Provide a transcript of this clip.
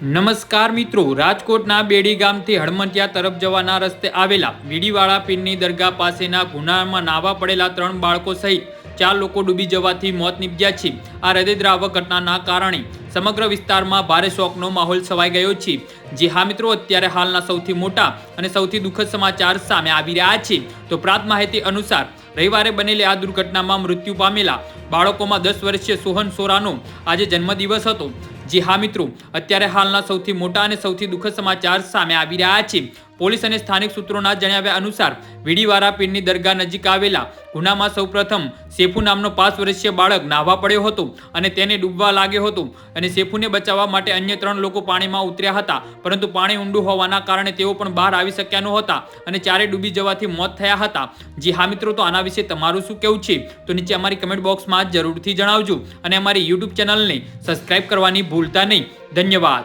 નમસ્કાર મિત્રો, રાજકોટના બેડી ગામથી હડમતિયા તરફ જવાના રસ્તે આવેલા વીડીવાળા પીરની દરગાહ પાસેના ગુનામાં નાવા પડેલા 3 બાળકો સહિત 4 લોકો ડૂબી જવાથી મોત નીપજ્યા છે। આ હૃદયદ્રાવક ઘટનાના કારણે સમગ્ર વિસ્તારમાં ભારે શોકનો માહોલ છવાઈ ગયો છે। જે હા મિત્રો, અત્યારે હાલના સૌથી મોટા અને સૌથી દુઃખદ સમાચાર સામે આવી રહ્યા છે। તો પ્રાપ્ત માહિતી અનુસાર રવિવારે બનેલી આ દુર્ઘટનામાં મૃત્યુ પામેલા બાળકોમાં 10 વર્ષીય સોહન સોરાનો આજે જન્મદિવસ હતો। जी हाँ मित्रों, અત્યારે હાલના સૌથી મોટા અને સૌથી દુઃખદ સમાચાર સામે આવી રહ્યા છે। પોલીસ અને સ્થાનિક સૂત્રોના જણાવ્યા અનુસાર વીડીવાળા પીરની દરગાહ નજીક આવેલા ગુનામાં સૌપ્રથમ સેફુ નામનો 5 વર્ષીય બાળક નાહવા પડ્યો હતો અને તેને ડૂબવા લાગ્યો હતો અને સેફુને બચાવવા માટે અન્ય 3 લોકો પાણીમાં ઉતર્યા હતા, પરંતુ પાણી ઊંડું હોવાના કારણે તેઓ પણ બહાર આવી શક્યા નહોતા અને ચારે ડૂબી જવાથી મોત થયા હતા। જી હા મિત્રો, તો આના વિશે તમારું શું કહેવું છે તો નીચે અમારી કમેન્ટ બોક્સમાં જરૂરથી જણાવજો અને અમારી YouTube ચેનલને સબસ્ક્રાઇબ કરવાની ભૂલતા નહીં। ધન્યવાદ।